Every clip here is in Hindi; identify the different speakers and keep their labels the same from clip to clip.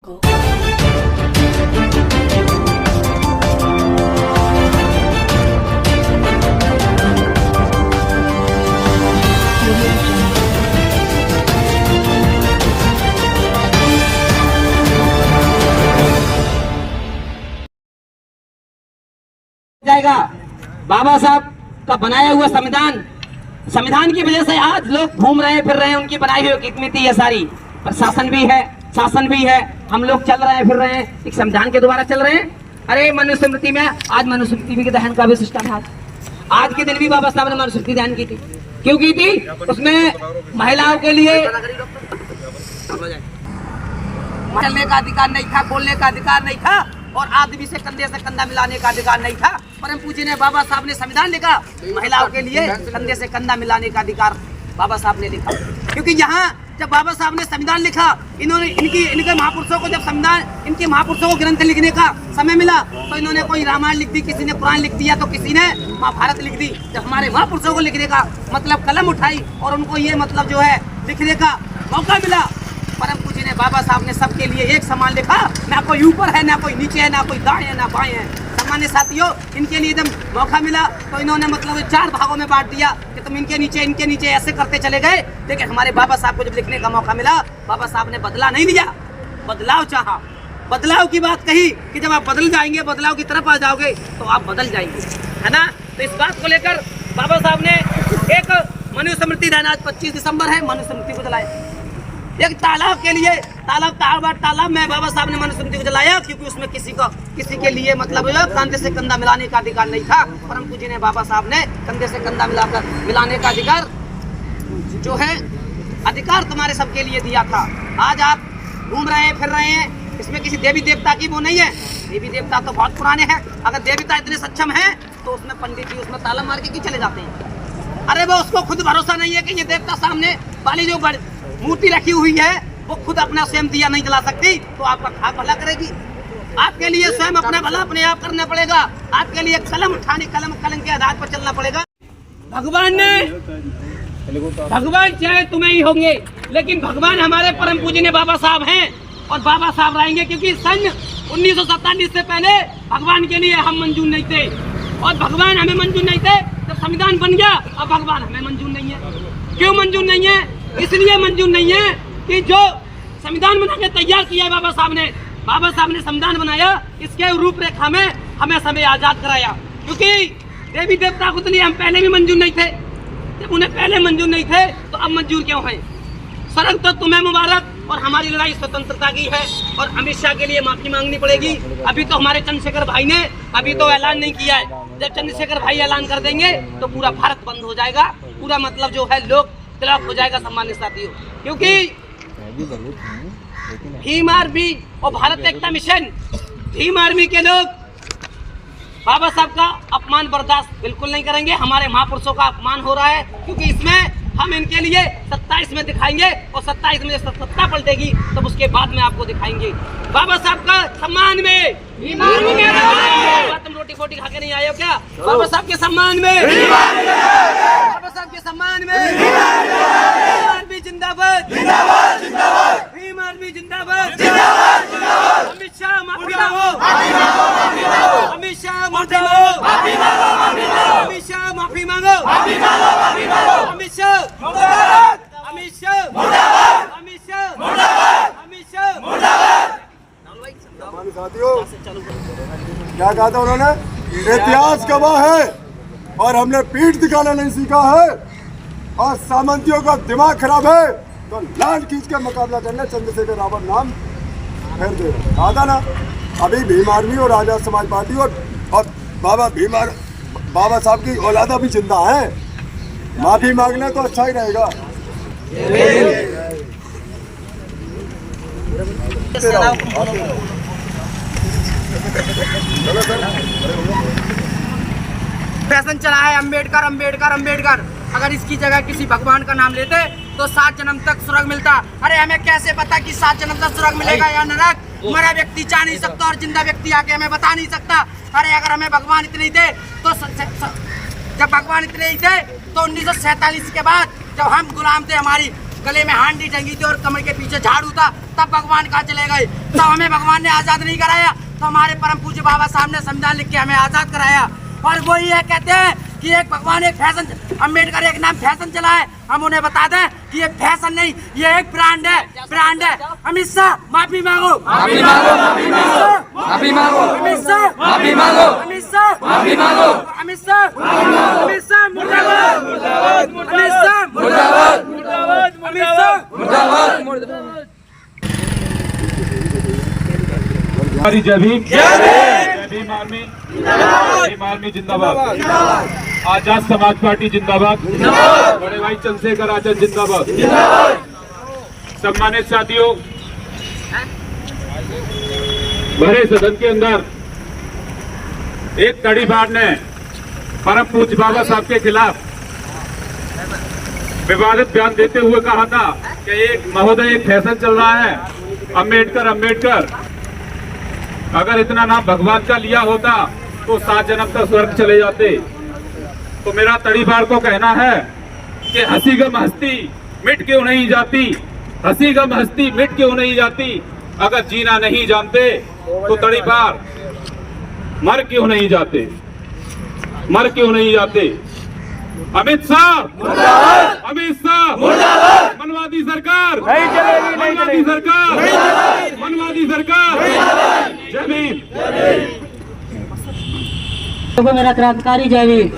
Speaker 1: जाएगा बाबा साहब का बनाया हुआ संविधान की वजह से आज लोग घूम रहे हैं फिर रहे हैं। उनकी बनाई हुई कितनी है सारी, प्रशासन भी है, शासन भी है, हम लोग चल रहे हैं फिर रहे हैं, एक संविधान के द्वारा चल रहे हैं। अरे मनुस्मृति में आज मनुस्मृति के दहन का भी सिस्टम है। आज के दिन भी बाबा साहब ने मनुस्मृति दहन की थी। क्यों की थी? उसमें महिलाओं के लिए चलने का अधिकार नहीं था, बोलने का अधिकार नहीं था और आदमी से कंधा मिलाने का अधिकार नहीं था। परम पूज्य ने बाबा साहब ने संविधान लिखा, महिलाओं के लिए कंधे से कंधा मिलाने का अधिकार बाबा साहब ने लिखा। क्योंकि यहाँ जब बाबा साहब ने संविधान लिखा, इन्होंने इनके महापुरुषों को जब संविधान इनके महापुरुषों को ग्रंथ लिखने का समय मिला तो इन्होंने कोई रामायण लिख दी, किसी ने कुरान लिख दिया तो किसी ने महाभारत लिख दी। जब हमारे महापुरुषों को लिखने का मतलब कलम उठाई और उनको ये मतलब जो है लिखने का मौका मिला, परम पूज्य ने बाबा साहब ने सबके लिए एक समान लिखा। ना कोई ऊपर है, ना कोई नीचे है, ना कोई दाएं है, ना बाएं है। सामान्य साथियों, इनके लिए जब मौका मिला तो इन्होंने मतलब 4 भागों में बांट दिया कि तुम इनके नीचे ऐसे करते चले गए। लेकिन हमारे बाबा साहब को जब लिखने का मौका मिला, बाबा साहब ने बदला नहीं लिया, बदलाव चाहा, बदलाव की बात कही कि जब आप बदल जाएंगे, बदलाव की तरफ आ जाओगे तो आप बदल जाएंगे, है ना। तो इस बात को लेकर बाबा साहब ने एक मनुस्मृति दहन, आज 25 दिसंबर है, मनुस्मृति को जलाया। एक तालाब के लिए तालाब में बाबा साहब ने मनुस्मृति को जलाया क्योंकि उसमें किसी के लिए मतलब कंधे से कंधा मिलाने का अधिकार नहीं था। परम पूज्य ने बाबा साहब ने कंधे से कंधा मिलाने का अधिकार जो है अधिकार तुम्हारे सबके लिए दिया था। आज आप घूम रहे हैं फिर रहे हैं, इसमें किसी देवी देवता की वो नहीं है। देवी देवता तो बहुत पुराने हैं। अगर देवता इतने सक्षम है तो उसमें पंडित जी उसमें ताला मार के क्यों चले जाते हैं? अरे वो उसको खुद भरोसा नहीं है कि ये देवता सामने वाली जो मूर्ति रखी हुई है वो खुद अपना स्वयं दिया नहीं जला सकती, तो आपका खाक भला करेगी। आपके लिए स्वयं अपना भला अपने आप करना पड़ेगा। आपके लिए कलम उठाने कलम के आधार पर चलना पड़ेगा। भगवान चाहे तुम्हें ही होंगे, लेकिन भगवान हमारे परम पूज्य ने बाबा साहब हैं और बाबा साहब रहेंगे। क्योंकि सन 1947 से पहले भगवान के लिए हम मंजूर नहीं थे और भगवान हमें मंजूर नहीं थे। जब संविधान बन गया अब भगवान हमें मंजूर नहीं है। क्यों मंजूर नहीं है? इसलिए मंजूर नहीं है कि जो संविधान बना के तैयार किया है बाबा साहब ने संविधान बनाया, इसके रूपरेखा में हमें समय आजाद कराया। क्योंकि देवी देवता को तो हम पहले भी मंजूर नहीं थे। जब उन्हें पहले मंजूर नहीं थे तो अब मंजूर क्यों है? सरग तो तुम्हें मुबारक। और हमारी लड़ाई स्वतंत्रता की है और अमित शाह के लिए माफी मांगनी पड़ेगी। अभी तो हमारे चंद्रशेखर भाई ने अभी तो ऐलान नहीं किया है। जब चंद्रशेखर भाई ऐलान कर देंगे तो पूरा भारत बंद हो जाएगा, पूरा मतलब जो है लोग खिलाफ हो जाएगा। सम्मानित साथियों, क्योंकि भीम आर्मी और भारत एकता मिशन, भीम आर्मी के लोग बाबा साहब का अपमान बर्दाश्त बिल्कुल नहीं करेंगे। हमारे महापुरुषों का अपमान हो रहा है, क्योंकि इसमें हम इनके लिए 27 में दिखाएंगे और 27 में सत्ता पलटेगी तब उसके बाद में आपको दिखाएंगे। बाबा साहब का सम्मान में तुम रोटी फोटी खा के नहीं आए हो क्या? बाबा साहब के सम्मान में, बाबा साहब के सम्मान में भीम आर्मी जिंदाबाद, भीम आर्मी जिंदाबाद। अमित शाह माफी मांगो, अमित शाह माफी मांगो, अमित शाह माफी मांगो, अमित शाह, अमित शाह, अमित शाह।
Speaker 2: साथियों, क्या कहा था उन्होंने? इतिहास गवाह है और हमने पीठ दिखाना नहीं सीखा है और सामंतियों का दिमाग खराब है तो लाल खींच के मुकाबला करना चंद्रशेखर रावत नाम फेर दे। कहा था ना, अभी भीम आर्मी और आजाद समाज पार्टी और बाबा साहब की औलादा भी जिंदा है। माफी मांगना तो अच्छा ही रहेगा।
Speaker 3: फैशन चला है अंबेडकर अंबेडकर अंबेडकर। अगर इसकी जगह किसी भगवान का नाम लेते तो 7 जन्म तक स्वर्ग मिलता। अरे हमें कैसे पता कि 7 जन्म तक स्वर्ग मिलेगा या नरक? मरा व्यक्ति जा नहीं सकता और जिंदा व्यक्ति आके हमें बता नहीं सकता। अरे अगर हमें भगवान इतने ही थे तो जब भगवान इतने ही थे तो 1947 के बाद जब हम गुलाम थे, हमारी गले में हांडी टंगी थी और कमर के पीछे झाड़ू था, तब भगवान कहाँ चले गए? तब हमें भगवान ने आजाद नहीं कराया, तो हमारे परम पूज्य बाबा साहब ने संविधान लिख के हमें आजाद कराया। और वो ये कहते हैं कि एक भगवान एक फैशन, अम्बेडकर एक नाम फैशन चला है। हम उन्हें बता दें कि ये फैशन नहीं, ये एक ब्रांड है, ब्रांड है। अमित शाह माफी मांगो,
Speaker 4: माफी मांगो, माफी मांगो, माफी मांगो,
Speaker 3: अमित शाह
Speaker 4: माफी मांगो,
Speaker 3: अमित शाह
Speaker 4: माफी मांगो,
Speaker 3: अमित शाह, अमित शाह मुर्दाबाद, अमित शाह
Speaker 4: मुर्दाबाद,
Speaker 3: अमित शाह
Speaker 4: मुर्दाबाद।
Speaker 5: हमारी जय भीम, जय भीम आर्मी, भीम आर्मी जिंदाबाद, आजाद समाज पार्टी जिंदाबाद, बड़े भाई चंद्रशेखर आजाद जिंदाबाद। सम्मानित साथियों, भरे सदन के अंदर एक तड़ीपार ने परम पूज्य बाबा साहब के खिलाफ विवादित बयान देते हुए कहा था कि एक महोदय एक फैशन चल रहा है, अम्बेडकर अम्बेडकर। अगर इतना नाम भगवान का लिया होता तो 7 जन्म तक स्वर्ग चले जाते। तो मेरा तड़ीपार को कहना है कि हंसी गम हस्ती मिट क्यों नहीं जाती, हंसी गम हस्ती मिट क्यों नहीं जाती। अगर जीना नहीं जानते तो तड़ीपार मर क्यों नहीं जाते, मर क्यों नहीं जाते। अमित शाह, अमित शाह, मनवादी सरकार, मनवादी सरकार, मनवादी सरकार, जय भीम।
Speaker 6: तो मेरा क्रांतिकारी जय भीम।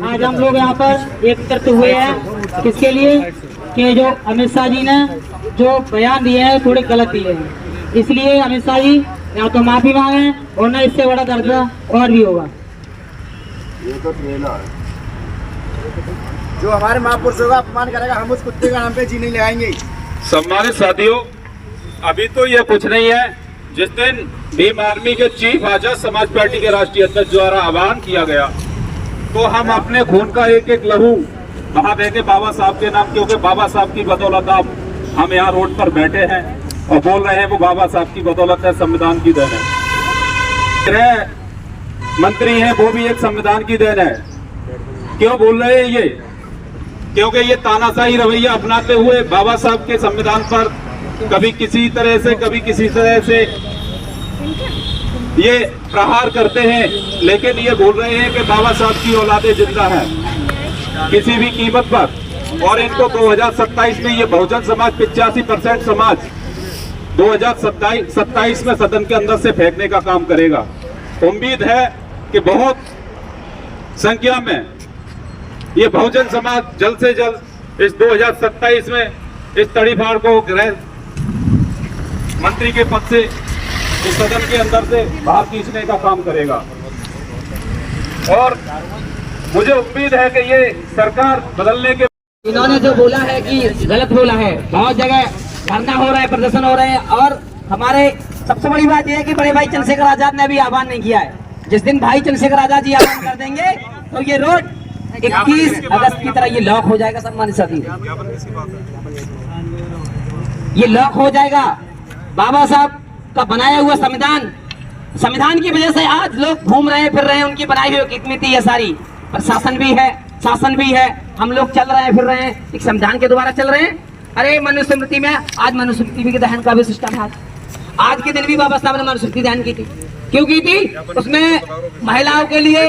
Speaker 6: आज हम लोग यहाँ पर एकत्रित हुए हैं किसके लिए कि जो अमित शाह जी ने जो बयान दिए हैं थोड़े गलत दिए हैं, इसलिए अमित शाह जी या तो माफी मांगे और न इससे बड़ा दर्जा और भी होगा।
Speaker 2: ये तो ट्रेलर है।
Speaker 7: जो हमारे महापुरुषों का अपमान करेगा हम उस कुत्ते का नाम पे जी नहीं लगाएंगे।
Speaker 5: सम्मानित साथियों, अभी तो ये कुछ नहीं है। जिस दिन भीम आर्मी के चीफ आजाद समाज पार्टी के राष्ट्रीय अध्यक्ष द्वारा आह्वान किया गया तो हम अपने खून का एक एक लहू बहा देंगे बाबा साहब के नाम, क्योंकि बाबा साहब की बदौलत आप हम यहाँ रोड पर बैठे हैं और बोल रहे हैं, वो बाबा साहब की बदौलत है, संविधान की देन है। गृह मंत्री हैं वो भी एक संविधान की देन है। क्यों बोल रहे हैं ये? क्योंकि ये तानाशाही रवैया अपनाते हुए बाबा साहब के संविधान पर कभी किसी तरह से कभी किसी तरह से ये प्रहार करते हैं, लेकिन ये बोल रहे हैं कि बाबा साहब की औलादें जिंदा हैं किसी भी कीमत पर। और इनको 2027 में ये बहुजन समाज 85% समाज 2027 में सदन के अंदर से फेंकने का काम करेगा। उम्मीद है कि बहुत संख्या में ये बहुजन समाज जल्द से जल्द इस 2027 में इस तड़ीपार को गृह मंत्री के पद से इस सदन के अंदर से बाहर खींचने का काम करेगा। और मुझे उम्मीद है कि ये सरकार बदलने के
Speaker 1: इन्होंने जो बोला है कि गलत बोला है। बहुत जगह धरना हो रहा है, प्रदर्शन हो रहे हैं, और हमारे सबसे बड़ी बात यह है कि बड़े भाई चंद्रशेखर आजाद ने अभी आह्वान नहीं किया है। जिस दिन भाई चंद्रशेखर आजाद जी आह्वान कर देंगे तो ये रोड 21 अगस्त की तरह ये लॉक हो जाएगा। सम्मानित साथी, ये लॉक हो जाएगा। बाबा साहब का बनाया हुआ संविधान की वजह से आज लोग घूम रहे हैं, फिर रहे हैं। उनकी बनाई हुई कीमती है सारी, प्रशासन भी है, शासन भी है, हम लोग चल रहे हैं, फिर रहे हैं, एक संविधान के द्वारा चल रहे हैं। अरे मनुस्मृति में आज मनुस्मृति के दहन का भी सिस्टम है। आज के दिन भी बाबा साहब ने मनुस्मृति दहन की थी। क्यों की थी? उसमें महिलाओं के लिए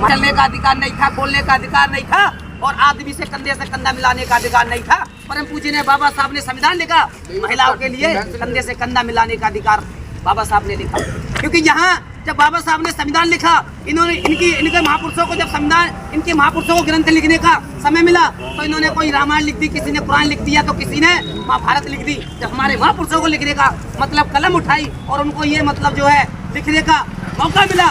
Speaker 1: चलने का अधिकार नहीं था, बोलने का अधिकार नहीं था, और आदमी से कंधा मिलाने का अधिकार नहीं था। परम पूज्य ने बाबा साहब ने संविधान लिखा, महिलाओं के लिए कंधे से कंधा मिलाने का अधिकार बाबा साहब ने लिखा। क्योंकि यहाँ जब बाबा साहब ने संविधान लिखा, इन्होंने इनके महापुरुषों को जब संविधान, इनके महापुरुषों को ग्रंथ लिखने का समय मिला तो इन्होंने कोई रामायण लिख दी, किसी ने कुरान लिख दिया, तो किसी ने महाभारत लिख दी। जब हमारे महापुरुषों को लिखने का मतलब कलम उठाई और उनको ये मतलब जो है लिखने का मौका मिला,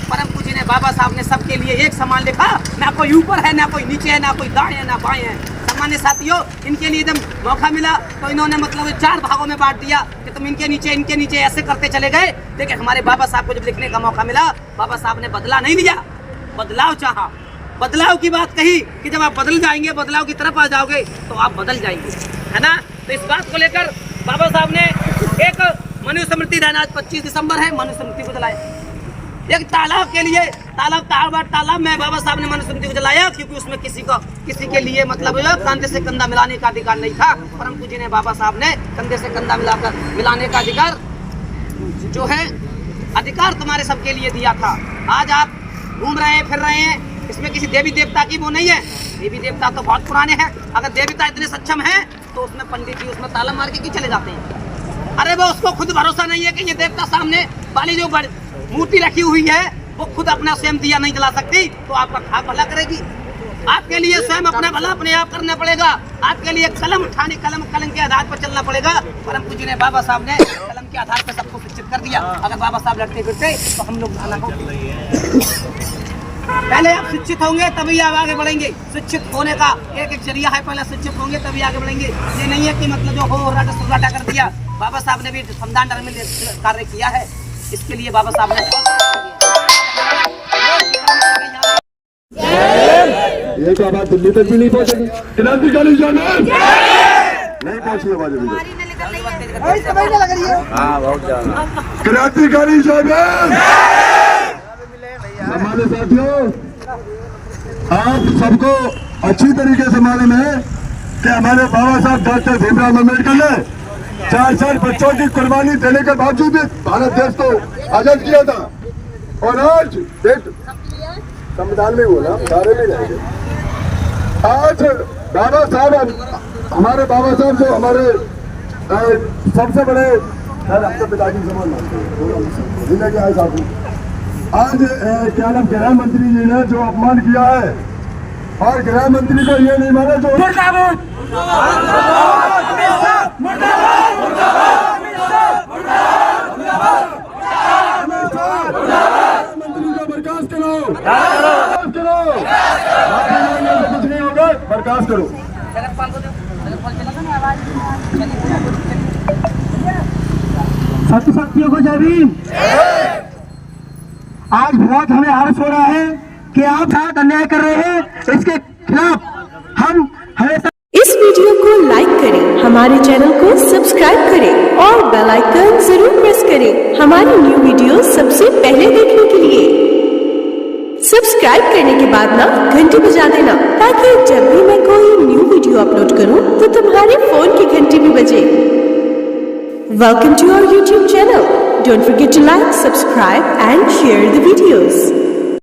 Speaker 1: परम पूज्य ने बाबा साहब ने सबके लिए एक समान लिखा। ना कोई ऊपर है, ना कोई नीचे है, ना कोई दाएं है, ना बाएं है। सम्मानित साथियों, इनके लिए जब मौका मिला तो इन्होंने मतलब 4 भागों में बांट दिया कि तुम इनके नीचे ऐसे करते चले गए। लेकिन हमारे बाबा साहब को जब लिखने का मौका मिला, बाबा साहब ने बदला नहीं लिया, बदलाव चाहा, बदलाव की बात कही कि जब आप बदल जाएंगे, बदलाव की तरफ आ जाओगे तो आप बदल जाएंगे, है ना। तो इस बात को लेकर बाबा साहब ने एक मनुस्मृति, आज 25 दिसंबर है, मनुस्मृति बदलाए। एक तालाब के लिए तालाब में बाबा साहब ने मनुस्मृति को जलाया, क्योंकि उसमें किसी के लिए मतलब कंधे से कंधा मिलाने का अधिकार नहीं था। परम पूज्य ने बाबा साहब ने कंधे से कंधा मिलाने का अधिकार जो है अधिकार तुम्हारे सबके लिए दिया था। आज आप घूम रहे हैं, फिर रहे हैं, इसमें किसी देवी देवता की वो नहीं है। देवी देवता तो बहुत पुराने हैं। अगर देवता इतने सक्षम हैं तो उसमें पंडित जी उसमें ताला मार के क्यों चले जाते हैं? अरे वो उसको खुद भरोसा नहीं है कि ये देवता सामने वाली जो मूर्ति रखी हुई है वो खुद अपना स्वयं दिया नहीं जला सकती, तो आपका खाक भला करेगी? आपके लिए स्वयं अपना भला अपने आप करना पड़ेगा। आपके लिए कलम उठाने कलम के आधार पर चलना पड़ेगा। परम पूज्य ने बाबा साहब ने कलम के आधार पर सबको शिक्षित कर दिया। अगर बाबा साहब लड़ते फिरते तो हम लोग अलग होंगे। पहले आप शिक्षित होंगे तभी आप आगे बढ़ेंगे। शिक्षित होने का एक जरिया है, पहले शिक्षित होंगे तभी आगे बढ़ेंगे। ये नहीं है कि मतलब जो हो रटा कर दिया। बाबा साहब ने भी संविधान धर्म में कार्य किया है, इसके लिए बाबा साहब ने
Speaker 2: ये तो आवाज दिल्ली तक भी नहीं पहुंचेगी, क्रांतिकारी जवान नहीं पहुंची आवाज अभी तक। क्रांतिकारी जवान, हमारे साथियों, आप सबको अच्छी तरीके से मालूम है कि हमारे बाबा साहब डॉक्टर भीमराव अम्बेडकर ने 4 बच्चों की कुर्बानी देने के बावजूद भी भारत देश को आजाद किया था। और आज संविधान में बोला, सारे में रहेंगे। आज बाबा साहब, हमारे बाबा साहब जो हमारे सबसे बड़े आपके पिताजी समान मानते हैं। आज क्या नाम गृह मंत्री जी ने जो अपमान किया है, और गृह मंत्री को ये नहीं माना जो मंत्री को बर्खास्त करो, कुछ नहीं होगा, बर्खास्त करो।
Speaker 6: साथियों को जय भीम। आज बहुत हमें हर्ष हो रहा है कि आप साथ अन्याय कर रहे हैं, इसके खिलाफ हम हमेशा।
Speaker 8: इस वीडियो को लाइक करें, हमारे चैनल को सब्सक्राइब करें और बेल आइकन जरूर प्रेस करें हमारी न्यू वीडियो सबसे पहले देखने के लिए। सब्सक्राइब करने के बाद ना घंटी बजा देना, ताकि जब भी मैं कोई न्यू वीडियो अपलोड करूं तो तुम्हारे फोन की घंटी भी बजे। Welcome to our YouTube channel. Don't forget to like, subscribe and share the videos.